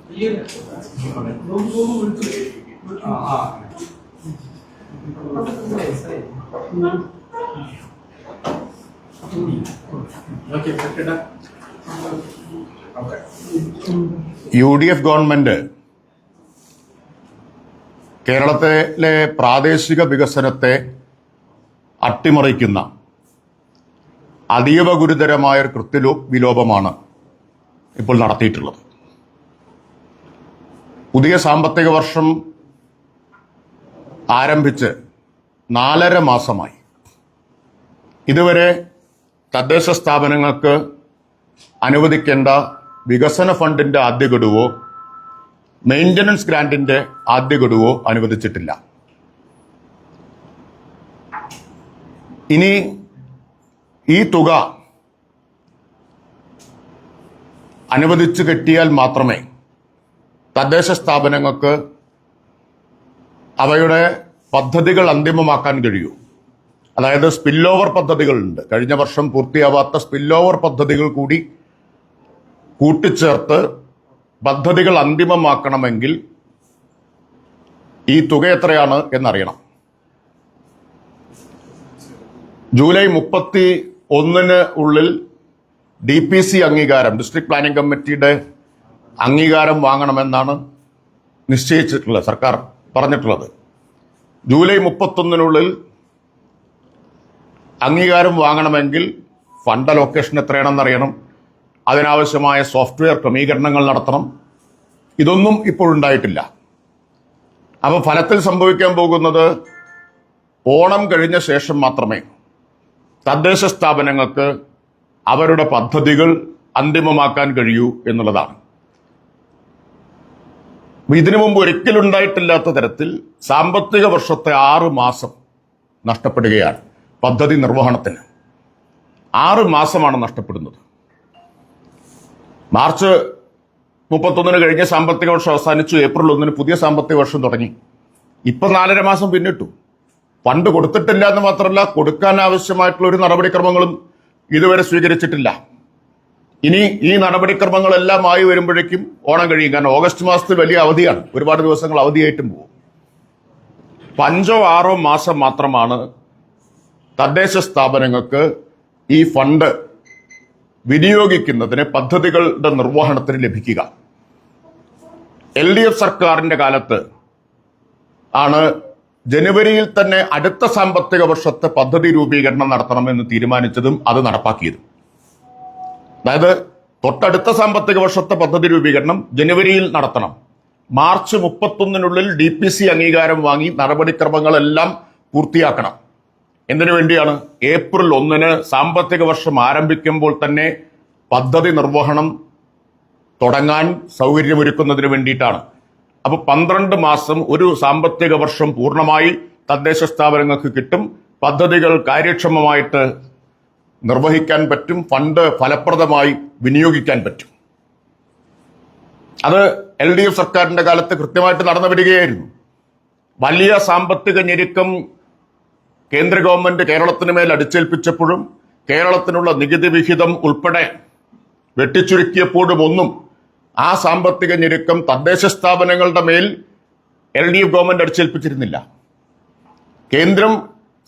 UDF government കേരളത്തിലെ പ്രാദേശിക വികസനത്തെ അട്ടിമറിക്കുന്ന അതീവ ഗുരുതരമായ ഒരു കൃത്യവിലോപമാണ് ഇപ്പോൾ നടത്തിയിട്ടുള്ളത്. പുതിയ സാമ്പത്തിക വർഷം ആരംഭിച്ച് 4.5 മാസമായി. ഇതുവരെ തദ്ദേശ സ്ഥാപനങ്ങൾക്ക് അനുവദിക്കേണ്ട വികസന ഫണ്ടിന്റെ ആദ്യ ഗഡുവോ മെയിൻ്റനൻസ് ഗ്രാന്റിന്റെ ആദ്യ ഗഡുവോ അനുവദിച്ചിട്ടില്ല. ഇനി ഈ തുക അനുവദിച്ചു കിട്ടിയാൽ മാത്രമേ തദ്ദേശ സ്ഥാപനങ്ങൾക്ക് അവയുടെ പദ്ധതികൾ അന്തിമമാക്കാൻ കഴിയൂ. അതായത് സ്പിൽ ഓവർ പദ്ധതികളുണ്ട്. കഴിഞ്ഞ വർഷം പൂർത്തിയാവാത്ത സ്പിൽ ഓവർ പദ്ധതികൾ കൂടി കൂട്ടിച്ചേർത്ത് പദ്ധതികൾ അന്തിമമാക്കണമെങ്കിൽ ഈ തുക എത്രയാണ് എന്നറിയണം. ജൂലൈ 31 ഉള്ളിൽ DPC അംഗീകാരം, ഡിസ്ട്രിക്ട് പ്ലാനിംഗ് കമ്മിറ്റിയുടെ അംഗീകാരം വാങ്ങണമെന്നാണ് നിശ്ചയിച്ചിട്ടുള്ളത്, സർക്കാർ പറഞ്ഞിട്ടുള്ളത്. ജൂലൈ 31 അംഗീകാരം വാങ്ങണമെങ്കിൽ ഫണ്ട് അലോക്കേഷൻ എത്രയാണെന്നറിയണം. അതിനാവശ്യമായ സോഫ്റ്റ്വെയർ ക്രമീകരണങ്ങൾ നടത്തണം. ഇതൊന്നും ഇപ്പോഴുണ്ടായിട്ടില്ല. അപ്പോൾ ഫലത്തിൽ സംഭവിക്കാൻ പോകുന്നത് ഓണം കഴിഞ്ഞ ശേഷം മാത്രമേ തദ്ദേശ സ്ഥാപനങ്ങൾക്ക് അവരുടെ പദ്ധതികൾ അന്തിമമാക്കാൻ കഴിയൂ എന്നുള്ളതാണ്. ഇതിനു മുമ്പ് ഒരിക്കലും ഉണ്ടായിട്ടില്ലാത്ത തരത്തിൽ സാമ്പത്തിക വർഷത്തെ 6 മാസം നഷ്ടപ്പെടുകയാണ്. പദ്ധതി നിർവഹണത്തിന് 6 മാസമാണ് നഷ്ടപ്പെടുന്നത്. മാർച്ച് 31 കഴിഞ്ഞ സാമ്പത്തിക വർഷം അവസാനിച്ചു. ഏപ്രിൽ 1 പുതിയ സാമ്പത്തിക വർഷം തുടങ്ങി. ഇപ്പൊ 4.5 മാസം പിന്നിട്ടു. ഫണ്ട് കൊടുത്തിട്ടില്ല എന്ന് മാത്രമല്ല, കൊടുക്കാൻ ആവശ്യമായിട്ടുള്ള ഒരു നടപടിക്രമങ്ങളും ഇതുവരെ സ്വീകരിച്ചിട്ടില്ല. ഇനി ഈ നടപടിക്രമങ്ങളെല്ലാം ആയി വരുമ്പോഴേക്കും ഓണം കഴിയും. കാരണം ഓഗസ്റ്റ് മാസത്തിൽ വലിയ അവധിയാണ്, ഒരുപാട് ദിവസങ്ങൾ അവധിയായിട്ടും പോകും. 5 or 6 മാസം മാത്രമാണ് തദ്ദേശ സ്ഥാപനങ്ങൾക്ക് ഈ ഫണ്ട് വിനിയോഗിക്കുന്നതിന്, പദ്ധതികളുടെ നിർവഹണത്തിന് ലഭിക്കുക. LDF സർക്കാരിന്റെ കാലത്ത് ആണ് ജനുവരിയിൽ തന്നെ അടുത്ത സാമ്പത്തിക വർഷത്തെ പദ്ധതി രൂപീകരണം നടത്തണമെന്ന് തീരുമാനിച്ചതും അത് നടപ്പാക്കിയതും. അതായത് തൊട്ടടുത്ത സാമ്പത്തിക വർഷത്തെ പദ്ധതി രൂപീകരണം ജനുവരിയിൽ നടത്തണം. മാർച്ച് 31 DPC അംഗീകാരം വാങ്ങി നടപടിക്രമങ്ങളെല്ലാം പൂർത്തിയാക്കണം. എന്തിനു വേണ്ടിയാണ്? ഏപ്രിൽ 1 സാമ്പത്തിക വർഷം ആരംഭിക്കുമ്പോൾ തന്നെ പദ്ധതി നിർവഹണം തുടങ്ങാൻ സൗകര്യമൊരുക്കുന്നതിന് വേണ്ടിയിട്ടാണ്. അപ്പോൾ 12 മാസം ഒരു സാമ്പത്തിക വർഷം പൂർണ്ണമായി തദ്ദേശ സ്ഥാപനങ്ങൾക്ക് കിട്ടും. പദ്ധതികൾ കാര്യക്ഷമമായിട്ട് നിർവഹിക്കാൻ പറ്റും. ഫണ്ട് ഫലപ്രദമായി വിനിയോഗിക്കാൻ പറ്റും. അത് LDF സർക്കാരിന്റെ കാലത്ത് കൃത്യമായിട്ട് നടന്നു വരികയായിരുന്നു. വലിയ സാമ്പത്തിക ഞെരുക്കം കേന്ദ്ര ഗവൺമെന്റ് കേരളത്തിന് മേൽ അടിച്ചേൽപ്പിച്ചപ്പോഴും കേരളത്തിനുള്ള നികുതി വിഹിതം ഉൾപ്പെടെ വെട്ടിച്ചുരുക്കിയപ്പോഴും ഒന്നും ആ സാമ്പത്തിക ഞെരുക്കം തദ്ദേശ സ്ഥാപനങ്ങളുടെ മേൽ LDF ഗവൺമെന്റ് അടിച്ചേൽപ്പിച്ചിരുന്നില്ല. കേന്ദ്രം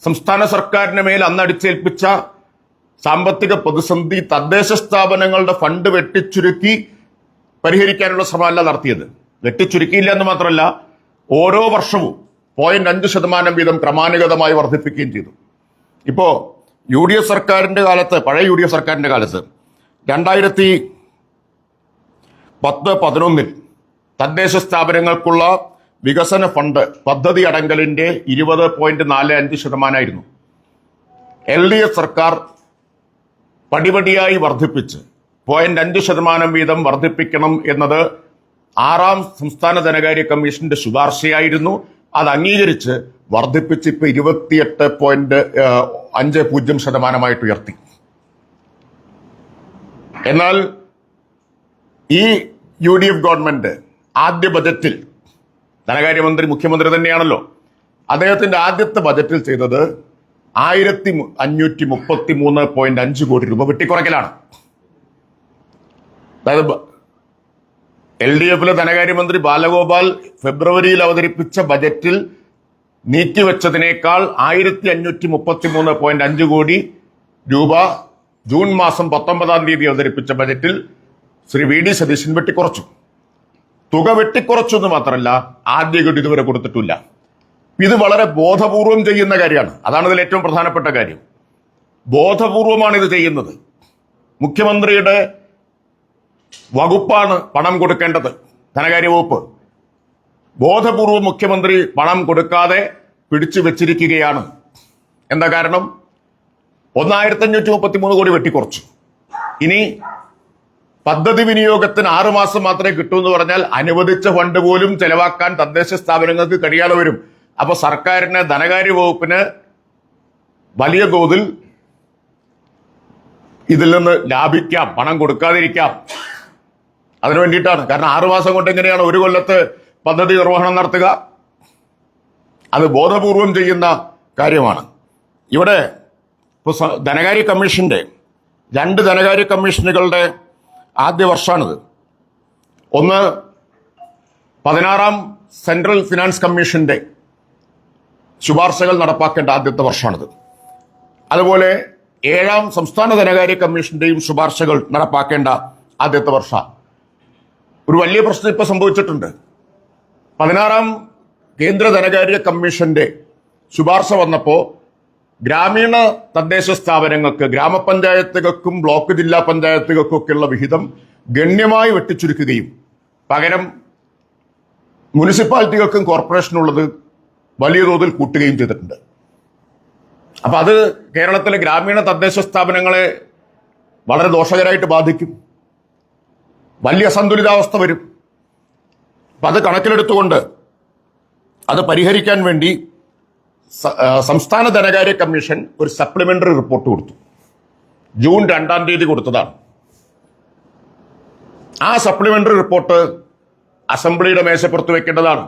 സംസ്ഥാന സർക്കാരിന് മേൽ അന്ന് അടിച്ചേൽപ്പിച്ച സാമ്പത്തിക പ്രതിസന്ധി തദ്ദേശ സ്ഥാപനങ്ങളുടെ ഫണ്ട് വെട്ടിച്ചുരുക്കി പരിഹരിക്കാനുള്ള ശ്രമമല്ല നടത്തിയത്. വെട്ടിച്ചുരുക്കിയില്ല എന്ന് മാത്രമല്ല, ഓരോ വർഷവും 0.5% വീതം ക്രമാനുഗതമായി വർദ്ധിപ്പിക്കുകയും ചെയ്തു. ഇപ്പോ UDF സർക്കാരിന്റെ കാലത്ത്, പഴയ UDF സർക്കാരിന്റെ കാലത്ത് 2010-11 തദ്ദേശ സ്ഥാപനങ്ങൾക്കുള്ള വികസന ഫണ്ട് പദ്ധതി അടങ്കലിന്റെ 20.45% LDF സർക്കാർ പടിപടിയായി വർദ്ധിപ്പിച്ച് 0.5% വീതം വർദ്ധിപ്പിക്കണം എന്നത് 6ാം സംസ്ഥാന ധനകാര്യ കമ്മീഷന്റെ ശുപാർശയായിരുന്നു. അത് അംഗീകരിച്ച് വർദ്ധിപ്പിച്ച് ഇപ്പൊ 28.50% ഉയർത്തി. എന്നാൽ ഈ UDF ഗവൺമെന്റ് ആദ്യ ബജറ്റിൽ, ധനകാര്യമന്ത്രി മുഖ്യമന്ത്രി തന്നെയാണല്ലോ, അദ്ദേഹത്തിന്റെ ആദ്യത്തെ ബജറ്റിൽ ചെയ്തത് 1533.5 കോടി രൂപ വെട്ടിക്കുറയ്ക്കലാണ്. അതായത് LDF ധനകാര്യമന്ത്രി ബാലഗോപാൽ ഫെബ്രുവരിയിൽ അവതരിപ്പിച്ച ബജറ്റിൽ നീക്കിവെച്ചതിനേക്കാൾ 1533.5 കോടി രൂപ ജൂൺ മാസം 19-ാം തീയതി അവതരിപ്പിച്ച ബജറ്റിൽ ശ്രീ വി ഡി സതീശൻ വെട്ടിക്കുറച്ചു. തുക വെട്ടിക്കുറച്ചു എന്ന് മാത്രമല്ല, ആദ്യ ഗഡു ഇതുവരെ കൊടുത്തിട്ടില്ല. ഇത് വളരെ ബോധപൂർവം ചെയ്യുന്ന കാര്യമാണ്. അതാണ് ഇതിൽ ഏറ്റവും പ്രധാനപ്പെട്ട കാര്യം. ബോധപൂർവമാണ് ഇത് ചെയ്യുന്നത്. മുഖ്യമന്ത്രിയുടെ വകുപ്പാണ് പണം കൊടുക്കേണ്ടത്, ധനകാര്യ വകുപ്പ്. ബോധപൂർവം മുഖ്യമന്ത്രി പണം കൊടുക്കാതെ പിടിച്ചു വെച്ചിരിക്കുകയാണ്. എന്താ കാരണം? 1533 കോടി വെട്ടിക്കുറച്ചു. ഇനി പദ്ധതി വിനിയോഗത്തിന് 6 മാസം മാത്രമേ കിട്ടൂ എന്ന് പറഞ്ഞാൽ അനുവദിച്ച ഫണ്ട് പോലും ചെലവാക്കാൻ തദ്ദേശ സ്ഥാപനങ്ങൾക്ക് കഴിയാതെ വരും. അപ്പൊ സർക്കാരിന്, ധനകാര്യ വകുപ്പിന് വലിയ തോതിൽ ഇതിൽ നിന്ന് ലാഭിക്കാം, പണം കൊടുക്കാതിരിക്കാം. അതിനു വേണ്ടിയിട്ടാണ്. കാരണം 6 മാസം കൊണ്ട് എങ്ങനെയാണ് ഒരു കൊല്ലത്ത് പദ്ധതി നിർവഹണം നടത്തുക? അത് ബോധപൂർവം ചെയ്യുന്ന കാര്യമാണ്. ഇവിടെ ഇപ്പോൾ ധനകാര്യ കമ്മീഷന്റെ 2 ധനകാര്യ കമ്മീഷനുകളുടെ ആദ്യ വർഷമാണിത്. ഒന്ന് 16-ാം സെൻട്രൽ ഫിനാൻസ് കമ്മീഷന്റെ ശുപാർശകൾ നടപ്പാക്കേണ്ട ആദ്യത്തെ വർഷമാണിത്. അതുപോലെ 7-ാം സംസ്ഥാന ധനകാര്യ കമ്മീഷന്റെയും ശുപാർശകൾ നടപ്പാക്കേണ്ട ആദ്യത്തെ വർഷ. ഒരു വലിയ പ്രശ്നം ഇപ്പൊ സംഭവിച്ചിട്ടുണ്ട്. 16-ാം കേന്ദ്ര ധനകാര്യ കമ്മീഷന്റെ ശുപാർശ വന്നപ്പോ ഗ്രാമീണ തദ്ദേശ സ്ഥാപനങ്ങൾക്ക്, ഗ്രാമപഞ്ചായത്തുകൾക്കും ബ്ലോക്ക് ജില്ലാ പഞ്ചായത്തുകൾക്കൊക്കെയുള്ള വിഹിതം ഗണ്യമായി വെട്ടിച്ചുരുക്കുകയും പകരം മുനിസിപ്പാലിറ്റികൾക്കും കോർപ്പറേഷനുള്ളത് വലിയ തോതിൽ കൂട്ടുകയും ചെയ്തിട്ടുണ്ട്. അപ്പൊ അത് കേരളത്തിലെ ഗ്രാമീണ തദ്ദേശ സ്ഥാപനങ്ങളെ വളരെ ദോഷകരമായിട്ട് ബാധിക്കും. വലിയ അസന്തുലിതാവസ്ഥ വരും. അപ്പൊ അത് കണക്കിലെടുത്തുകൊണ്ട് അത് പരിഹരിക്കാൻ വേണ്ടി സംസ്ഥാന ധനകാര്യ കമ്മീഷൻ ഒരു സപ്ലിമെന്ററി റിപ്പോർട്ട് കൊടുത്തു. ജൂൺ 2-ാം തീയതി കൊടുത്തതാണ്. ആ സപ്ലിമെന്ററി റിപ്പോർട്ട് അസംബ്ലിയുടെ മേശപ്പുറത്ത് വെക്കേണ്ടതാണ്.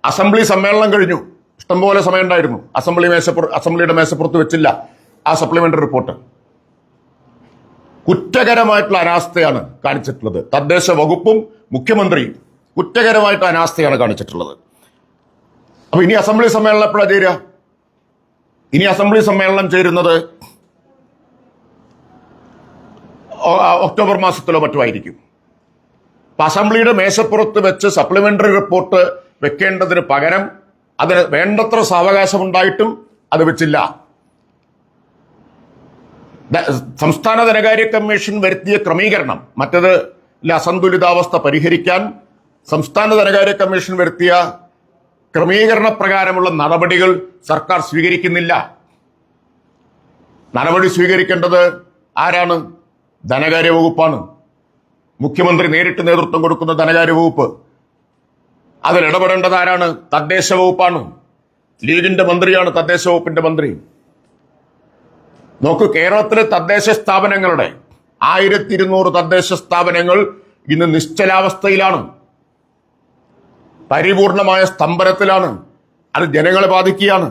അസംബ്ലി സമ്മേളനം കഴിഞ്ഞു, ഇഷ്ടംപോലെ സമയം ഉണ്ടായിരുന്നു. അസംബ്ലിയുടെ മേശപ്പുറത്ത് വെച്ചില്ല ആ സപ്ലിമെന്ററി റിപ്പോർട്ട്. കുറ്റകരമായിട്ടുള്ള അനാസ്ഥയാണ് കാണിച്ചിട്ടുള്ളത്. തദ്ദേശ വകുപ്പും മുഖ്യമന്ത്രിയും കുറ്റകരമായിട്ട് അനാസ്ഥയാണ് കാണിച്ചിട്ടുള്ളത്. അപ്പൊ ഇനി അസംബ്ലി സമ്മേളനം എപ്പോഴാണ് ചേരുക? ഇനി അസംബ്ലി സമ്മേളനം ചേരുന്നത് ഒക്ടോബർ മാസത്തിലോ മറ്റോ ആയിരിക്കും. അപ്പൊ അസംബ്ലിയുടെ മേശപ്പുറത്ത് വെച്ച് സപ്ലിമെന്ററി റിപ്പോർട്ട് വെക്കേണ്ടതിന് പകരം അതിന് വേണ്ടത്ര സാവകാശം ഉണ്ടായിട്ടും അത് വെച്ചില്ല. സംസ്ഥാന ധനകാര്യ കമ്മീഷൻ വരുത്തിയ ക്രമീകരണം, മറ്റത് അസന്തുലിതാവസ്ഥ പരിഹരിക്കാൻ സംസ്ഥാന ധനകാര്യ കമ്മീഷൻ വരുത്തിയ ക്രമീകരണ പ്രകാരമുള്ള നടപടികൾ സർക്കാർ സ്വീകരിക്കുന്നില്ല. നടപടി സ്വീകരിക്കേണ്ടത് ആരാണ്? ധനകാര്യ വകുപ്പാണ്. മുഖ്യമന്ത്രി നേരിട്ട് നേതൃത്വം കൊടുക്കുന്ന ധനകാര്യ വകുപ്പ്. അതിൽ ഇടപെടേണ്ടത് ആരാണ്? തദ്ദേശ വകുപ്പാണ്. ലീഗിന്റെ മന്ത്രിയാണ് തദ്ദേശ വകുപ്പിന്റെ മന്ത്രി. നോക്കൂ, കേരളത്തിലെ തദ്ദേശ സ്ഥാപനങ്ങളുടെ 1200 തദ്ദേശ സ്ഥാപനങ്ങൾ ഇന്ന് നിശ്ചലാവസ്ഥയിലാണ്, പരിപൂർണമായ സ്തംഭനത്തിലാണ്. അത് ജനങ്ങളെ ബാധിക്കുകയാണ്.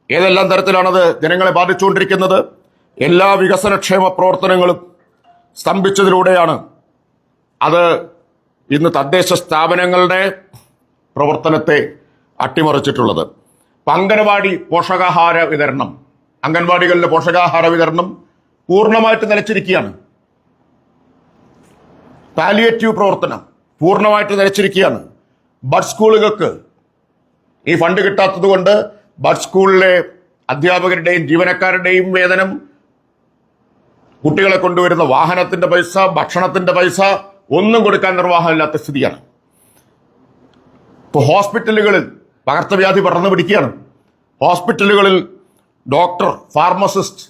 ഏതെല്ലാം തരത്തിലാണത് ജനങ്ങളെ ബാധിച്ചുകൊണ്ടിരിക്കുന്നത്? എല്ലാ വികസനക്ഷേമ പ്രവർത്തനങ്ങളും സ്തംഭിച്ചതിലൂടെയാണ് അത് ഇന്ന് തദ്ദേശ സ്ഥാപനങ്ങളുടെ പ്രവർത്തനത്തെ അട്ടിമറിച്ചിട്ടുള്ളത്. അംഗനവാടി പോഷകാഹാര വിതരണം, അംഗൻവാടികളിലെ പോഷകാഹാര വിതരണം പൂർണ്ണമായിട്ട് നിലച്ചിരിക്കുകയാണ്. പാലിയേറ്റീവ് പ്രവർത്തനം പൂർണ്ണമായിട്ട് നിലച്ചിരിക്കുകയാണ്. ബഡ് സ്കൂളുകൾക്ക് ഈ ഫണ്ട് കിട്ടാത്തത് കൊണ്ട് ബഡ് സ്കൂളിലെ അധ്യാപകരുടെയും ജീവനക്കാരുടെയും വേതനം, കുട്ടികളെ കൊണ്ടുവരുന്ന വാഹനത്തിന്റെ പൈസ, ഭക്ഷണത്തിന്റെ പൈസ ഒന്നും കൊടുക്കാൻ നിർവാഹമില്ലാത്ത സ്ഥിതിയാണ്. ഇപ്പോൾ ഹോസ്പിറ്റലുകളിൽ പകർച്ചവ്യാധി പടർന്നു പിടിക്കുകയാണ്. ഹോസ്പിറ്റലുകളിൽ ഡോക്ടർ, ഫാർമസിസ്റ്റ്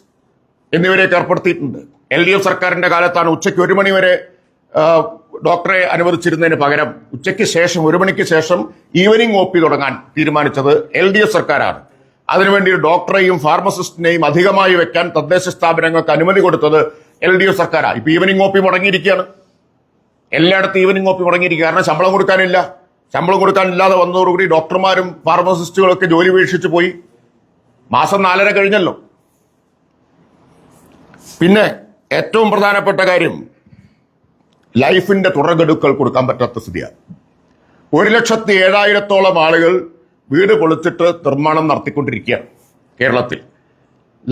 എന്നിവരെയൊക്കെ ഏർപ്പെടുത്തിയിട്ടുണ്ട്. LDF സർക്കാരിന്റെ കാലത്താണ് ഉച്ചയ്ക്ക് 1 മണി വരെ ഡോക്ടറെ അനുവദിച്ചിരുന്നതിന് പകരം ഉച്ചയ്ക്ക് ശേഷം 1 മണിക്ക് ശേഷം ഈവനിങ് OP തുടങ്ങാൻ തീരുമാനിച്ചത് LDF സർക്കാരാണ്. അതിനുവേണ്ടി ഡോക്ടറെയും ഫാർമസിസ്റ്റിനെയും അധികമായി വെക്കാൻ തദ്ദേശ സ്ഥാപനങ്ങൾക്ക് അനുമതി കൊടുത്തത് LDF സർക്കാരാണ്. ഇപ്പൊ ഈവനിങ് OP മുടങ്ങിയിരിക്കുകയാണ്. എല്ലായിടത്തും ഈവനിങ് OP മുടങ്ങിയിരിക്കുക. കാരണം ശമ്പളം കൊടുക്കാനില്ല. ശമ്പളം കൊടുക്കാനില്ലാതെ വന്നതോടുകൂടി ഡോക്ടർമാരും ഫാർമസിസ്റ്റുകളൊക്കെ ജോലി വീക്ഷിച്ചു പോയി. മാസം 4.5 കഴിഞ്ഞല്ലോ. പിന്നെ ഏറ്റവും പ്രധാനപ്പെട്ട കാര്യം, ലൈഫിന്റെ തുടർഗഡുക്കൾ കൊടുക്കാൻ പറ്റാത്ത സ്ഥിതിയാണ്. 1,07,000-ഓളം ആളുകൾ വീട് പൊളിച്ചിട്ട് നിർമ്മാണം നടത്തിക്കൊണ്ടിരിക്കുകയാണ് കേരളത്തിൽ.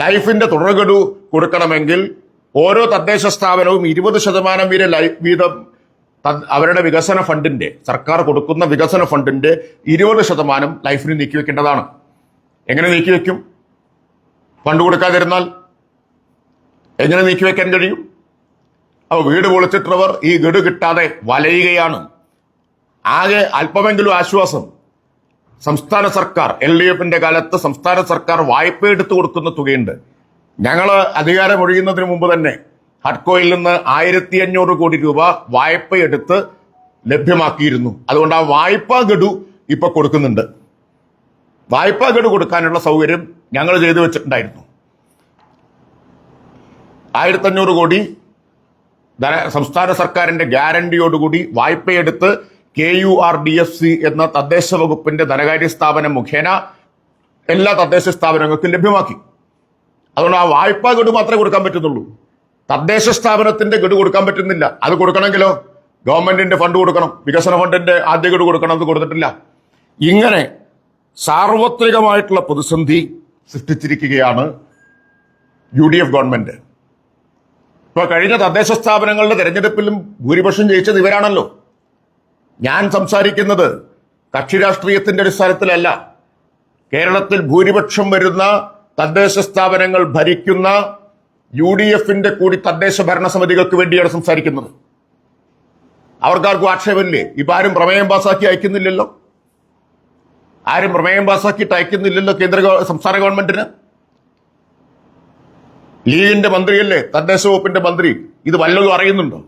ലൈഫിന്റെ തുടർഗഡു കൊടുക്കണമെങ്കിൽ ഓരോ തദ്ദേശ സ്ഥാപനവും 20% വീതം അവരുടെ വികസന ഫണ്ടിന്റെ, സർക്കാർ കൊടുക്കുന്ന വികസന ഫണ്ടിന്റെ 20% ലൈഫിന് നീക്കിവെക്കേണ്ടതാണ്. എങ്ങനെ നീക്കിവെക്കും? ഫണ്ട് കൊടുക്കാതിരുന്നാൽ എങ്ങനെ നീക്കിവെക്കാൻ കഴിയും? അപ്പോൾ വീട് പൊളിച്ചിട്ടവർ ഈ ഗഡു കിട്ടാതെ വലയുകയാണ്. ആകെ അല്പമെങ്കിലും ആശ്വാസം സംസ്ഥാന സർക്കാർ, LDFന്റെ കാലത്ത് സംസ്ഥാന സർക്കാർ വായ്പ എടുത്തു കൊടുക്കുന്ന തുകയുണ്ട്. ഞങ്ങൾ അധികാരമൊഴിയുന്നതിന് മുമ്പ് തന്നെ ഹഡ്കോയിൽ നിന്ന് 1,500 കോടി രൂപ വായ്പയെടുത്ത് ലഭ്യമാക്കിയിരുന്നു. അതുകൊണ്ട് ആ വായ്പാ ഗഡു ഇപ്പൊ കൊടുക്കുന്നുണ്ട്. വായ്പാ ഗഡു കൊടുക്കാനുള്ള സൗകര്യം ഞങ്ങൾ ചെയ്തു വെച്ചിട്ടുണ്ടായിരുന്നു. 1,500 കോടി സംസ്ഥാന സർക്കാരിന്റെ ഗ്യാരണ്ടിയോടുകൂടി വായ്പയെടുത്ത് KURDFC എന്ന തദ്ദേശ വകുപ്പിന്റെ ധനകാര്യ സ്ഥാപനം മുഖേന എല്ലാ തദ്ദേശ സ്ഥാപനങ്ങൾക്കും ലഭ്യമാക്കി. അതുകൊണ്ട് ആ വായ്പാ ഗഡു മാത്രമേ കൊടുക്കാൻ പറ്റുന്നുള്ളൂ. തദ്ദേശ സ്ഥാപനത്തിന്റെ ഗഡു കൊടുക്കാൻ പറ്റുന്നില്ല. അത് കൊടുക്കണമെങ്കിലോ ഗവൺമെന്റിന്റെ ഫണ്ട് കൊടുക്കണം, വികസന ഫണ്ടിന്റെ ആദ്യ ഗഡു കൊടുക്കണം. അത് കൊടുത്തിട്ടില്ല. ഇങ്ങനെ സാർവത്രികമായിട്ടുള്ള പ്രതിസന്ധി സൃഷ്ടിച്ചിരിക്കുകയാണ് UDF ഗവൺമെന്റ്. ഇപ്പൊ കഴിഞ്ഞ തദ്ദേശ സ്ഥാപനങ്ങളുടെ തെരഞ്ഞെടുപ്പിലും ഭൂരിപക്ഷം ജയിച്ചത് ഇവരാണല്ലോ. ഞാൻ സംസാരിക്കുന്നത് കക്ഷി രാഷ്ട്രീയത്തിന്റെ അടിസ്ഥാനത്തിലല്ല. കേരളത്തിൽ ഭൂരിപക്ഷം വരുന്ന തദ്ദേശ സ്ഥാപനങ്ങൾ ഭരിക്കുന്ന UDFന്റെ കൂടി തദ്ദേശ ഭരണസമിതികൾക്ക് വേണ്ടിയാണ് സംസാരിക്കുന്നത്. അവർക്കാർക്കും ആക്ഷേപമില്ലേ? ഇപ്പൊ ആരും പ്രമേയം പാസാക്കി അയക്കുന്നില്ലല്ലോ. ആരും പ്രമേയം പാസാക്കിയിട്ട് അയക്കുന്നില്ലല്ലോ സംസ്ഥാന ഗവൺമെന്റിന്. ലീഗിന്റെ മന്ത്രിയല്ലേ തദ്ദേശ വകുപ്പിന്റെ മന്ത്രി. ഇത് വല്ലതും അറിയുന്നുണ്ടോ?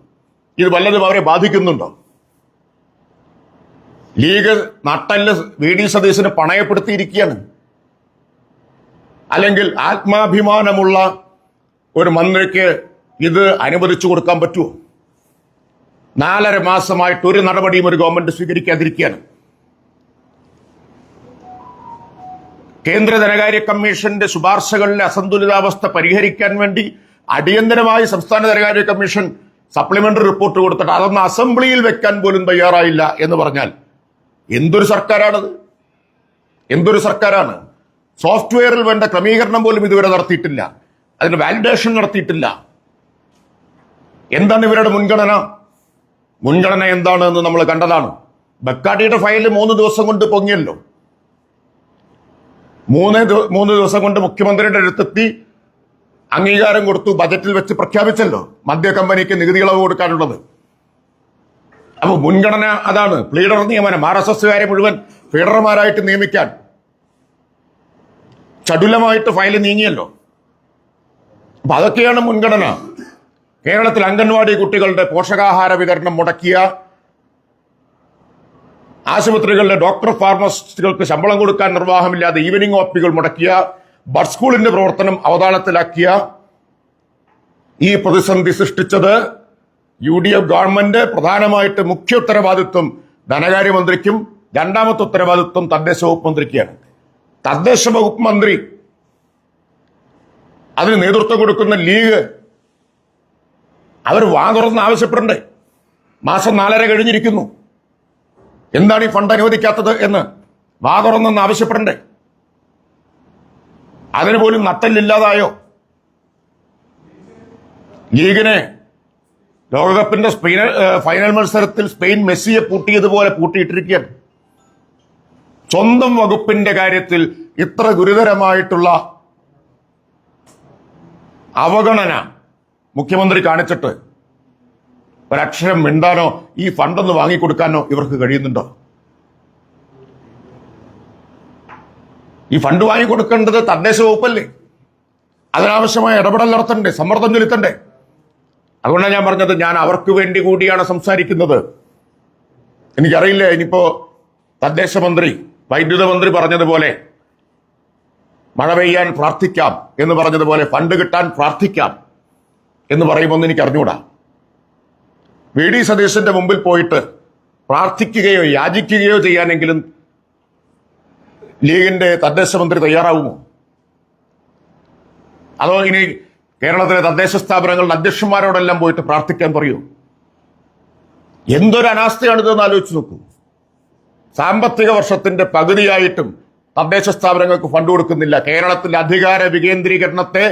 ഇത് വല്ലതും അവരെ ബാധിക്കുന്നുണ്ടോ? ലീഗ് നട്ടല് VD സതീശന് പണയപ്പെടുത്തിയിരിക്കുകയാണ്. അല്ലെങ്കിൽ ആത്മാഭിമാനമുള്ള ഒരു മന്ത്രിക്ക് ഇത് അനുവദിച്ചു കൊടുക്കാൻ പറ്റുമോ? 4.5 മാസമായിട്ട് ഒരു നടപടിയും ഒരു ഗവൺമെന്റ് സ്വീകരിക്കാതിരിക്കുകയാണ്. കേന്ദ്ര ധനകാര്യ കമ്മീഷന്റെ ശുപാർശകളിലെ അസന്തുലിതാവസ്ഥ പരിഹരിക്കാൻ വേണ്ടി അടിയന്തരമായി സംസ്ഥാന ധനകാര്യ കമ്മീഷൻ സപ്ലിമെന്ററി റിപ്പോർട്ട് കൊടുത്തിട്ട് അതൊന്ന് അസംബ്ലിയിൽ വെക്കാൻ പോലും തയ്യാറായില്ല എന്ന് പറഞ്ഞാൽ എന്തൊരു സർക്കാരാണത്? എന്തൊരു സർക്കാരാണ്? സോഫ്റ്റ്വെയറിൽ വേണ്ട ക്രമീകരണം പോലും ഇതുവരെ നടത്തിയിട്ടില്ല. അതിന് വാലിഡേഷൻ നടത്തിയിട്ടില്ല. എന്താണ് ഇവരുടെ മുൻഗണന? മുൻഗണന എന്താണെന്ന് നമ്മൾ കണ്ടതാണ്. ബക്കാഡിയുടെ ഫയൽ 3 ദിവസം കൊണ്ട് പൊങ്ങിയല്ലോ. 3 ദിവസം കൊണ്ട് മുഖ്യമന്ത്രിയുടെ അടുത്തെത്തി അംഗീകാരം കൊടുത്തു, ബജറ്റിൽ വെച്ച് പ്രഖ്യാപിച്ചല്ലോ മദ്യ കമ്പനിക്ക് നികുതി ഇളവ് കൊടുക്കാനുള്ളത്. അപ്പൊ മുൻഗണന അതാണ്. പ്ലീഡർ നിയമനം, RSSകാരെ മുഴുവൻ ഫീഡർമാരായിട്ട് നിയമിക്കാൻ ചടുലമായിട്ട് ഫയൽ നീങ്ങിയല്ലോ. അപ്പൊ അതൊക്കെയാണ് മുൻഗണന. കേരളത്തിൽ അംഗൻവാടി കുട്ടികളുടെ പോഷകാഹാര വിതരണം മുടക്കിയ, ആശുപത്രികളിലെ ഡോക്ടർ ഫാർമസിസ്റ്റുകൾക്ക് ശമ്പളം കൊടുക്കാൻ നിർവാഹമില്ലാതെ ഈവനിംഗ് ഒപ്പികൾ മുടക്കിയ, ബഡ് സ്കൂളിന്റെ പ്രവർത്തനം അവതാളത്തിലാക്കിയ ഈ പ്രതിസന്ധി സൃഷ്ടിച്ചത് UDF ഗവൺമെന്റ്. പ്രധാനമായിട്ട് മുഖ്യ ഉത്തരവാദിത്വം ധനകാര്യമന്ത്രിക്കും, രണ്ടാമത്തെ ഉത്തരവാദിത്വം തദ്ദേശ വകുപ്പ് മന്ത്രിക്കാണ്. തദ്ദേശ വകുപ്പ് മന്ത്രി, അതിന് നേതൃത്വം കൊടുക്കുന്ന ലീഗ്, അവർ വാ തുറന്ന് ആവശ്യപ്പെടണ്ടേ? മാസം 4.5 കഴിഞ്ഞിരിക്കുന്നു, എന്താണ് ഈ ഫണ്ട് അനുവദിക്കാത്തത് എന്ന് വാ തുറന്നെന്ന് ആവശ്യപ്പെടണ്ടേ? അതിന് പോലും നട്ടല്ലില്ലാതായോ? ലീഗിനെ ലോകകപ്പിന്റെ ഫൈനൽ മത്സരത്തിൽ സ്പെയിൻ മെസ്സിയെ പൂട്ടിയതുപോലെ പൂട്ടിയിട്ടിരിക്കുകയാണ്. സ്വന്തം വകുപ്പിന്റെ കാര്യത്തിൽ ഇത്ര ഗുരുതരമായിട്ടുള്ള അവഗണന മുഖ്യമന്ത്രി കാണിച്ചിട്ട് ഒരക്ഷരം മിണ്ടാനോ ഈ ഫണ്ടൊന്ന് വാങ്ങിക്കൊടുക്കാനോ ഇവർക്ക് കഴിയുന്നുണ്ടോ? ഈ ഫണ്ട് വാങ്ങിക്കൊടുക്കേണ്ടത് തദ്ദേശ വകുപ്പല്ലേ? അതിനാവശ്യമായ ഇടപെടൽ നടത്തണ്ടേ? സമ്മർദ്ദം ചെലുത്തണ്ടേ? അതുകൊണ്ടാണ് ഞാൻ പറഞ്ഞത്, ഞാൻ അവർക്ക് വേണ്ടി കൂടിയാണ് സംസാരിക്കുന്നത്. എനിക്കറിയില്ല, ഇനിയിപ്പോ തദ്ദേശ മന്ത്രി, വൈദ്യുത മന്ത്രി പറഞ്ഞതുപോലെ മഴ പെയ്യാൻ പ്രാർത്ഥിക്കാം എന്ന് പറഞ്ഞതുപോലെ ഫണ്ട് കിട്ടാൻ പ്രാർത്ഥിക്കാം എന്ന് പറയുമെന്ന് എനിക്ക് അറിഞ്ഞൂടാ. VD സതീശന്റെ മുമ്പിൽ പോയിട്ട് പ്രാർത്ഥിക്കുകയോ യാചിക്കുകയോ ചെയ്യാനെങ്കിലും ലീഗിന്റെ തദ്ദേശ മന്ത്രി തയ്യാറാവുമോ? അതോ ഇനി കേരളത്തിലെ തദ്ദേശ സ്ഥാപനങ്ങളുടെ അധ്യക്ഷന്മാരോടെല്ലാം പോയിട്ട് പ്രാർത്ഥിക്കാൻ പറയൂ? എന്തൊരു അനാസ്ഥയാണിതെന്ന് ആലോചിച്ച് നോക്കൂ. സാമ്പത്തിക വർഷത്തിന്റെ പകുതിയായിട്ടും തദ്ദേശ സ്ഥാപനങ്ങൾക്ക് ഫണ്ട് കൊടുക്കുന്നില്ല. കേരളത്തിലെ അധികാര വികേന്ദ്രീകരണത്തെ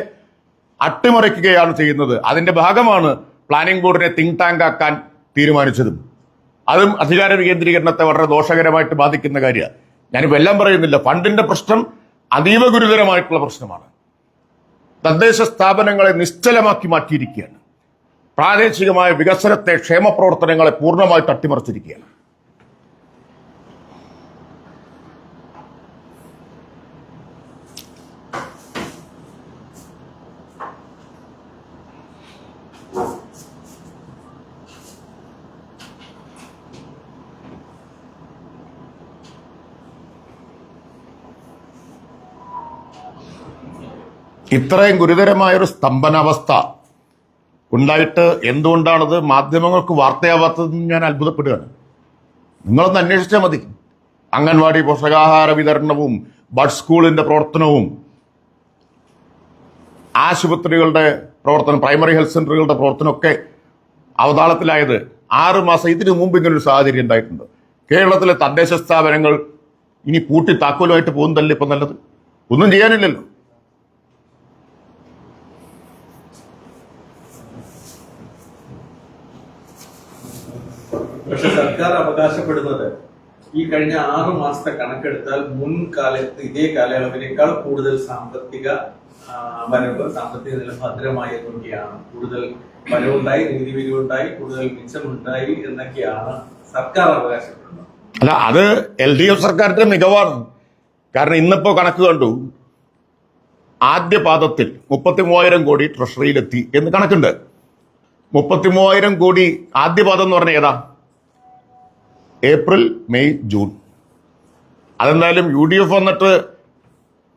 അട്ടിമറിക്കുകയാണ് ചെയ്യുന്നത്. അതിന്റെ ഭാഗമാണ് പ്ലാനിംഗ് ബോർഡിനെ തിങ്ക് ടാങ്ക് ആക്കാൻ തീരുമാനിച്ചതും. അതും അധികാര വികേന്ദ്രീകരണത്തെ വളരെ ദോഷകരമായിട്ട് ബാധിക്കുന്ന കാര്യമാണ്. ഞാനിപ്പോൾ എല്ലാം പറയുന്നില്ല. ഫണ്ടിന്റെ പ്രശ്നം അതീവ ഗുരുതരമായിട്ടുള്ള പ്രശ്നമാണ്. തദ്ദേശ സ്ഥാപനങ്ങളെ നിശ്ചലമാക്കി മാറ്റിയിരിക്കുകയാണ്. പ്രാദേശികമായ വികസനത്തെ, ക്ഷേമ പ്രവർത്തനങ്ങളെ പൂർണ്ണമായിട്ട് അട്ടിമറിച്ചിരിക്കുകയാണ്. ഇത്രയും ഗുരുതരമായൊരു സ്തംഭനാവസ്ഥ ഉണ്ടായിട്ട് എന്തുകൊണ്ടാണത് മാധ്യമങ്ങൾക്ക് വാർത്തയാവാത്തതെന്ന് ഞാൻ അത്ഭുതപ്പെടുകയാണ്. നിങ്ങളൊന്ന് അന്വേഷിച്ചാൽ മതി. അംഗൻവാടി പോഷകാഹാര വിതരണവും ബഡ് സ്കൂളിന്റെ പ്രവർത്തനവും ആശുപത്രികളുടെ പ്രവർത്തനം, പ്രൈമറി ഹെൽത്ത് സെന്ററുകളുടെ പ്രവർത്തനമൊക്കെ അവതാളത്തിലായത് 6 മാസം ഇതിനു മുമ്പ് ഇങ്ങനൊരു സാഹചര്യം ഉണ്ടായിട്ടുണ്ട്. കേരളത്തിലെ തദ്ദേശ സ്ഥാപനങ്ങൾ ഇനി പൂട്ടി താക്കോലുമായിട്ട് പോകുന്നതല്ലേ ഇപ്പം നല്ലത്? ഒന്നും ചെയ്യാനില്ലല്ലോ. പക്ഷെ സർക്കാർ അവകാശപ്പെടുന്നത് ഈ കഴിഞ്ഞ 6 മാസത്തെ കണക്കെടുത്താൽ മുൻകാലത്ത് ഇതേ കാലയളവിനേക്കാൾ കൂടുതൽ സാമ്പത്തിക വരവ്, സാമ്പത്തിക നില ഭദ്രമായതൊക്കെയാണ്. കൂടുതൽ വരവുണ്ടായി, നികുതി പിരിവുണ്ടായി, കൂടുതൽ മിച്ചമുണ്ടായി എന്നൊക്കെയാണ് സർക്കാർ അവകാശപ്പെടുന്നത്. അല്ല, അത് LDF സർക്കാരിന്റെ മികവാണ്. കാരണം ഇന്നിപ്പോ കണക്ക് കണ്ടു, ആദ്യ പാദത്തിൽ 33,000 കോടി ട്രഷറിയിലെത്തി എന്ന് കണക്കുണ്ട്. 33,000 കോടി ആദ്യ പാദം എന്ന് പറഞ്ഞ ഏതാ? April, May, June. അതെന്തായാലും UDF വന്നിട്ട്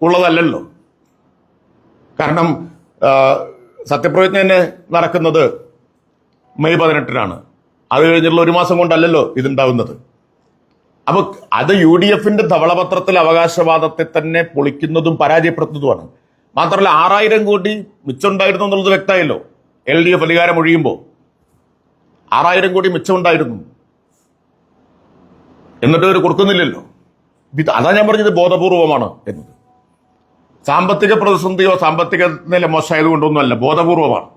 ഉള്ളതല്ലല്ലോ. കാരണം സത്യപ്രതിജ്ഞ തന്നെ നടക്കുന്നത് മെയ് 18-നാണ്. അത് കഴിഞ്ഞുള്ള 1 മാസം കൊണ്ടല്ലല്ലോ ഇതുണ്ടാവുന്നത്. അപ്പൊ അത് UDFന്റെ ധവളപത്രത്തിൽ അവകാശവാദത്തെ തന്നെ പൊളിക്കുന്നതും പരാജയപ്പെടുത്തുന്നതുമാണ്. മാത്രമല്ല 6,000 കോടി മിച്ചമുണ്ടായിരുന്നു എന്നുള്ളത് വ്യക്തമായല്ലോ. LDF അധികാരം ഒഴിയുമ്പോൾ 6,000 കോടി മിച്ചമുണ്ടായിരുന്നു, എന്നിട്ട് അവർ കൊടുക്കുന്നില്ലല്ലോ. അതാ ഞാൻ പറഞ്ഞത് ബോധപൂർവമാണ് എന്നത്. സാമ്പത്തിക പ്രതിസന്ധിയോ സാമ്പത്തിക നില മോശമായതുകൊണ്ടൊന്നുമല്ല, ബോധപൂർവമാണ്.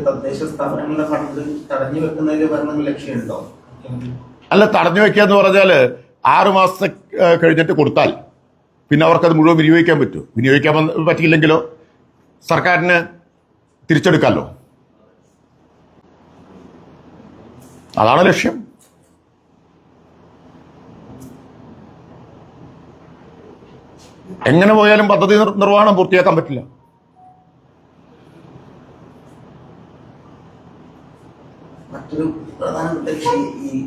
തദ്ദേശ സ്ഥാപനങ്ങളുടെ ഫണ്ട് തടഞ്ഞു വെക്കുന്നതിൽ ഭരണ ലക്ഷ്യമുണ്ടോ? അല്ല, തടഞ്ഞു വെക്കുക എന്ന് പറഞ്ഞാൽ 6 മാസത്തെ കഴിഞ്ഞിട്ട് കൊടുത്താൽ പിന്നെ അവർക്കത് മുഴുവൻ വിനിയോഗിക്കാൻ പറ്റുമോ? വിനിയോഗിക്കാൻ പറ്റിയില്ലെങ്കിലോ സർക്കാരിന് തിരിച്ചെടുക്കാമല്ലോ. അതാണ് ലക്ഷ്യം. എങ്ങനെ പോയാലും പദ്ധതി നിർവഹണം പൂർത്തിയാക്കാൻ പറ്റില്ല. മറ്റൊരു പ്രധാനപ്പെട്ട വിഷയം ഈ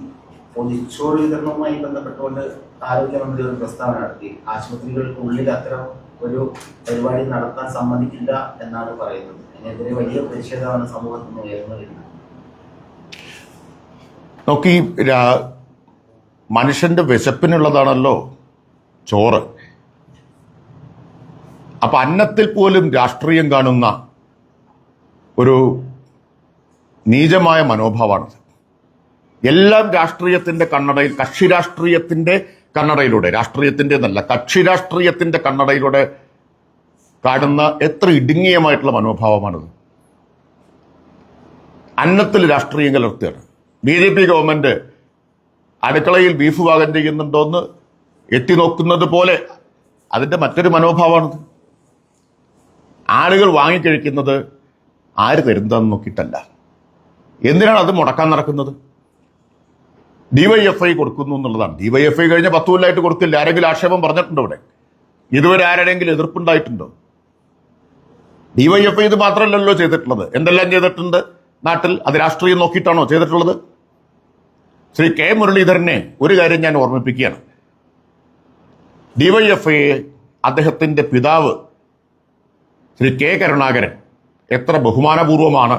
പൊതിച്ചോറ് വിതരണവുമായി ബന്ധപ്പെട്ടുകൊണ്ട് ആരോഗ്യമന്ത്രി ഒരു പ്രസ്താവന നടത്തി. ആശുപത്രികൾക്കുള്ളിൽ അത്തരം ഒരു പരിപാടി നടത്താൻ സമ്മതിക്കില്ല എന്നാണ് പറയുന്നത്. അതിനെതിരെ വലിയ പ്രതിഷേധമാണ് സമൂഹത്തിൽ നിന്ന് ഉയർന്നു വരുന്നത്. നോക്കി, മനുഷ്യന്റെ വിശപ്പിനുള്ളതാണല്ലോ ചോറ്. അപ്പൊ അന്നത്തിൽ പോലും രാഷ്ട്രീയം കാണുന്ന ഒരു നീചമായ മനോഭാവമാണത്. എല്ലാം രാഷ്ട്രീയത്തിന്റെ കണ്ണടയിൽ, കക്ഷി രാഷ്ട്രീയത്തിന്റെ കണ്ണടയിലൂടെ, രാഷ്ട്രീയത്തിന്റെ എന്നല്ല കക്ഷി രാഷ്ട്രീയത്തിന്റെ കണ്ണടയിലൂടെ കാണുന്ന എത്ര ഇടുങ്ങിയമായിട്ടുള്ള മനോഭാവമാണത്. അന്നത്തിൽ രാഷ്ട്രീയം കലർത്തുകയാണ്. BJP ഗവൺമെന്റ് അടുക്കളയിൽ ബീഫ് പാകം ചെയ്യുന്നുണ്ടോന്ന് എത്തി നോക്കുന്നത് പോലെ അതിന്റെ മറ്റൊരു മനോഭാവമാണത്. ആളുകൾ വാങ്ങിക്കഴിക്കുന്നത് ആര് തരുന്നതെന്ന് നോക്കിയിട്ടല്ല. എന്തിനാണ് അത് മുടക്കാൻ നടക്കുന്നത്? DYFI കൊടുക്കുന്നു എന്നുള്ളതാണ്. DYFI കഴിഞ്ഞ 10 കൊല്ലമായിട്ട് കൊടുക്കില്ല. ആരെങ്കിലും ആക്ഷേപം പറഞ്ഞിട്ടുണ്ടോ ഇവിടെ? ഇതുവരെ ആരുടെയെങ്കിലും എതിർപ്പുണ്ടായിട്ടുണ്ടോ? DYFI ഇത് മാത്രമല്ലല്ലോ ചെയ്തിട്ടുള്ളത്. എന്തെല്ലാം ചെയ്തിട്ടുണ്ട് നാട്ടിൽ? അത് രാഷ്ട്രീയം നോക്കിയിട്ടാണോ ചെയ്തിട്ടുള്ളത്? ശ്രീ K മുരളീധരനെ ഒരു കാര്യം ഞാൻ ഓർമ്മിപ്പിക്കുകയാണ്. DYFI അദ്ദേഹത്തിന്റെ പിതാവ് ശ്രീ K കരുണാകരൻ എത്ര ബഹുമാനപൂർവമാണ്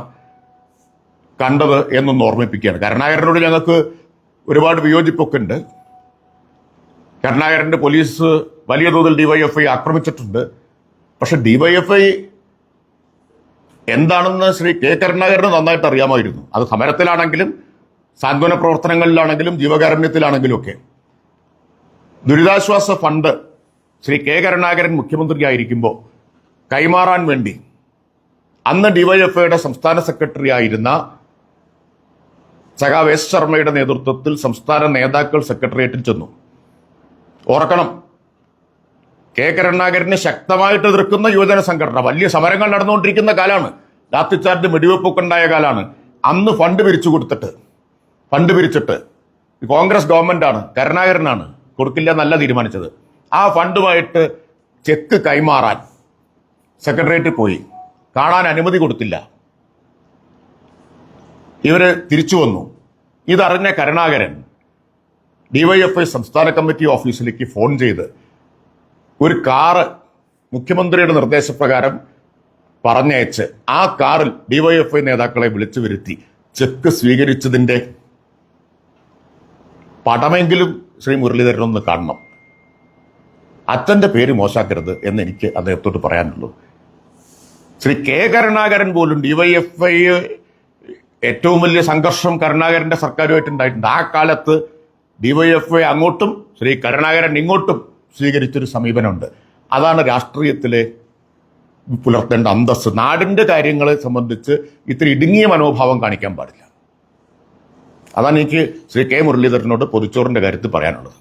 കണ്ടത് എന്നൊന്ന് ഓർമ്മിപ്പിക്കുകയാണ്. കരുണാകരനോട് ഞങ്ങൾക്ക് ഒരുപാട് വിയോജിപ്പൊക്കെ ഉണ്ട്. കരുണാകരന്റെ പോലീസ് വലിയ തോതിൽ DYFI ആക്രമിച്ചിട്ടുണ്ട്. പക്ഷെ DYFI എന്താണെന്ന് ശ്രീ കെ കരുണാകരന് നന്നായിട്ട് അറിയാമായിരുന്നു. അത് സമരത്തിലാണെങ്കിലും സാന്ത്വന പ്രവർത്തനങ്ങളിലാണെങ്കിലും ജീവകാരുണ്യത്തിലാണെങ്കിലും ഒക്കെ. ദുരിതാശ്വാസ ഫണ്ട് ശ്രീ കെ കരുണാകരൻ മുഖ്യമന്ത്രിയായിരിക്കുമ്പോൾ കൈമാറാൻ വേണ്ടി അന്ന് ഡിവൈഎഫ്ഐയുടെ സംസ്ഥാന സെക്രട്ടറി ആയിരുന്ന സഖാവ് എസ് ശർമ്മയുടെ നേതൃത്വത്തിൽ സംസ്ഥാന നേതാക്കൾ സെക്രട്ടേറിയറ്റിൽ ചെന്നു. ഓർക്കണം, കെ കരുണാകരനെ ശക്തമായിട്ട് എതിർക്കുന്ന യുവജന സംഘടന, വലിയ സമരങ്ങൾ നടന്നുകൊണ്ടിരിക്കുന്ന കാലമാണ്, ലാത്തിച്ചാർജ് വെടിവെപ്പൊക്കെ ഉണ്ടായ കാലമാണ്. അന്ന് ഫണ്ട് പിരിച്ചിട്ട് കോൺഗ്രസ് ഗവൺമെന്റാണ്, കരുണാകരനാണ് കൊടുക്കില്ല എന്നല്ല തീരുമാനിച്ചത്. ആ ഫണ്ടുമായിട്ട് ചെക്ക് കൈമാറാൻ സെക്രട്ടേറിയറ്റിൽ പോയി, കാണാൻ അനുമതി കൊടുത്തില്ല. ഇവര് തിരിച്ചു വന്നു. ഇതറിഞ്ഞ കരുണാകരൻ ഡിവൈഎഫ്ഐ സംസ്ഥാന കമ്മിറ്റി ഓഫീസിലേക്ക് ഫോൺ ചെയ്ത് ഒരു കാറ് മുഖ്യമന്ത്രിയുടെ നിർദ്ദേശപ്രകാരം പറഞ്ഞയച്ച് ആ കാറിൽ ഡിവൈഎഫ്ഐ നേതാക്കളെ വിളിച്ചു വരുത്തി ചെക്ക് സ്വീകരിച്ചതിന്റെ പടമെങ്കിലും ശ്രീ മുരളീധരൻ ഒന്ന് കാണണം. അച്ഛന്റെ പേര് മോശാക്കരുത് എന്ന് എനിക്ക് അദ്ദേഹത്തോട് പറയാനുള്ളൂ. ശ്രീ കെ കരുണാകരൻ പോലും ഡിവൈഎഫ്ഐ ഏറ്റവും വലിയ സംഘർഷം കരുണാകരന്റെ സർക്കാരുമായിട്ടുണ്ടായിട്ടുണ്ട്. ആ കാലത്ത് ഡിവൈഎഫ്ഐ അങ്ങോട്ടും ശ്രീ കരുണാകരൻ ഇങ്ങോട്ടും സ്വീകരിച്ചൊരു സമീപനമുണ്ട്. അതാണ് രാഷ്ട്രീയത്തിലെ പുലർത്തേണ്ട അന്തസ്സ്. നാടിന്റെ കാര്യങ്ങളെ സംബന്ധിച്ച് ഇത്തിരി ഇടുങ്ങിയ മനോഭാവം കാണിക്കാൻ പാടില്ല. അതാണ് എനിക്ക് ശ്രീ കെ മുരളീധരനോട് പൊതിച്ചോറിന്റെ കാര്യത്തിൽ പറയാനുള്ളത്.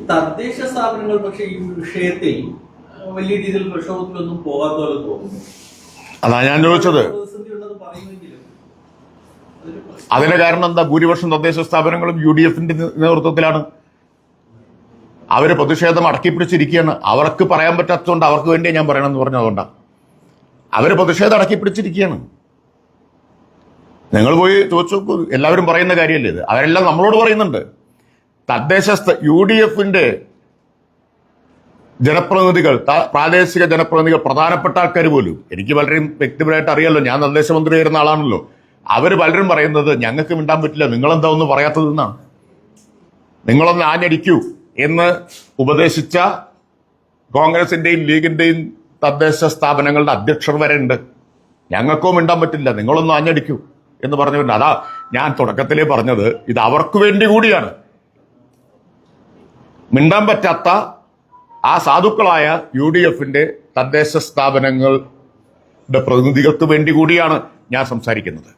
തദ്ദേശ സ്ഥാപനങ്ങൾ പക്ഷെ ഈ വിഷയത്തിൽ വലിയ രീതിയിൽ പ്രക്ഷോഭത്തിലൊന്നും പോകാത്ത പോലെ തോന്നുന്നു. അതാ ഞാൻ ചോദിച്ചത്. പ്രതിസന്ധി ഉണ്ടെന്ന് പറയുമെങ്കിലും അതിന് കാരണം എന്താ? ഭൂരിപക്ഷം തദ്ദേശ സ്ഥാപനങ്ങളും UDFന്റെ നേതൃത്വത്തിലാണ്. അവര് പ്രതിഷേധം അടക്കിപ്പിടിച്ചിരിക്കുകയാണ്. അവർക്ക് പറയാൻ പറ്റാത്തതുകൊണ്ട് അവർക്ക് വേണ്ടി ഞാൻ പറയണമെന്ന് പറഞ്ഞതുകൊണ്ടാണ്. അവര് പ്രതിഷേധം അടക്കിപ്പിടിച്ചിരിക്കുകയാണ്. നിങ്ങൾ പോയി ചോദിച്ചു നോക്കൂ, എല്ലാവരും പറയുന്ന കാര്യമല്ലേ ഇത്. അവരെല്ലാം നമ്മളോട് പറയുന്നുണ്ട്. തദ്ദേശ UDFന്റെ ജനപ്രതിനിധികൾ, പ്രാദേശിക ജനപ്രതിനിധികൾ, പ്രധാനപ്പെട്ട ആൾക്കാർ പോലും, എനിക്ക് പലരും വ്യക്തിപരമായിട്ട് അറിയാലോ, ഞാൻ തദ്ദേശ മന്ത്രി ആയിരുന്ന ആളാണല്ലോ, അവര് പലരും പറയുന്നത് ഞങ്ങൾക്ക് മിണ്ടാൻ പറ്റില്ല, നിങ്ങളെന്താ ഒന്നും പറയാത്തതെന്നാണ്. നിങ്ങളൊന്ന് ആഞ്ഞടിക്കൂ എന്ന് ഉപദേശിച്ച കോൺഗ്രസിന്റെയും ലീഗിന്റെയും തദ്ദേശ സ്ഥാപനങ്ങളുടെ അധ്യക്ഷർ വരെ ഉണ്ട്. ഞങ്ങൾക്കോ മിണ്ടാൻ പറ്റില്ല, നിങ്ങളൊന്ന് ആഞ്ഞടിക്കൂ എന്ന് പറഞ്ഞുകൊണ്ട്. അതാ ഞാൻ തുടക്കത്തിലേ പറഞ്ഞത്, ഇത് അവർക്ക് വേണ്ടി കൂടിയാണ്. മിണ്ടാൻ പറ്റാത്ത ആ സാധുക്കളായ UDFന്റെ തദ്ദേശ സ്ഥാപനങ്ങളുടെ പ്രതിനിധികൾക്ക് വേണ്ടി കൂടിയാണ് ഞാൻ സംസാരിക്കുന്നത്.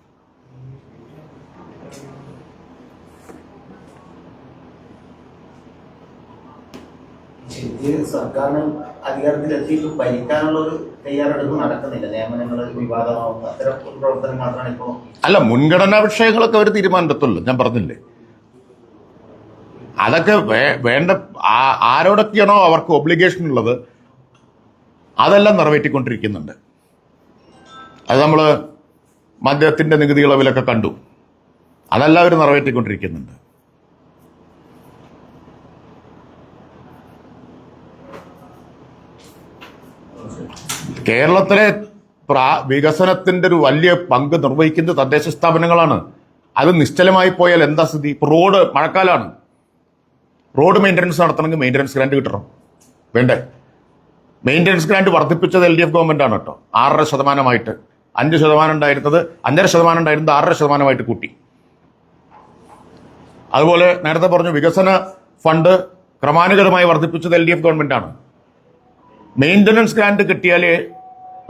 സർക്കാരിന് അധികാരത്തിലെത്തിയിട്ട് ഭരിക്കാനുള്ള ഒരു തയ്യാറെടുപ്പ് നടക്കുന്നില്ല. നിയമനങ്ങൾ വിവാദമാവുന്നു, അത്തരം പ്രവർത്തനം മാത്രമാണ് ഇപ്പോൾ. അല്ല, മുൻഗണനാ വിഷയങ്ങളൊക്കെ അവർ തീരുമാനമെടുത്തുള്ളൂ. ഞാൻ പറഞ്ഞില്ലേ, അതൊക്കെ വേണ്ട. ആരോടൊക്കെയാണോ അവർക്ക് ഒബ്ലിഗേഷൻ ഉള്ളത് അതെല്ലാം നിറവേറ്റിക്കൊണ്ടിരിക്കുന്നുണ്ട്. അത് നമ്മൾ മദ്യത്തിന്റെ നികുതി ഇളവിലൊക്കെ കണ്ടു. അതെല്ലാം അവർ നിറവേറ്റിക്കൊണ്ടിരിക്കുന്നുണ്ട്. കേരളത്തിലെ വികസനത്തിന്റെ ഒരു വലിയ പങ്ക് നിർവഹിക്കുന്നത് തദ്ദേശ സ്ഥാപനങ്ങളാണ്. അത് നിശ്ചലമായി പോയാൽ എന്താ സ്ഥിതി? ഇപ്പൊ റോഡ് മഴക്കാലമാണ്, റോഡ് മെയിൻ്റനൻസ് നടത്തണമെങ്കിൽ മെയിൻ്റനൻസ് ഗ്രാന്റ് കിട്ടണം, വേണ്ടേ? മെയിൻ്റനൻസ് ഗ്രാന്റ് വർദ്ധിപ്പിച്ചത് LDF ഗവൺമെന്റ് ആണ് കേട്ടോ. 6.5%, 5% ഉണ്ടായിരുന്നത് 5.5% ഉണ്ടായിരുന്നത് 6% കൂട്ടി. അതുപോലെ നേരത്തെ പറഞ്ഞു, വികസന ഫണ്ട് ക്രമാനുഗതമായി വർദ്ധിപ്പിച്ചത് LDF ഗവൺമെന്റ് ആണ്. മെയിൻ്റനൻസ് ഗ്രാന്റ് കിട്ടിയാലേ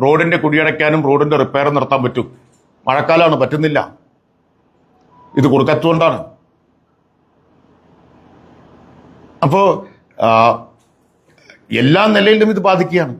റോഡിന്റെ കുടിയടയ്ക്കാനും റോഡിന്റെ റിപ്പയർ നടത്താൻ പറ്റും. മഴക്കാലമാണ്, പറ്റുന്നില്ല. ഇത് കൊടുക്കാത്തതുകൊണ്ടാണ്. അപ്പോ എല്ലാ നിലയിലും ഇത് ബാധിക്കുകയാണ്.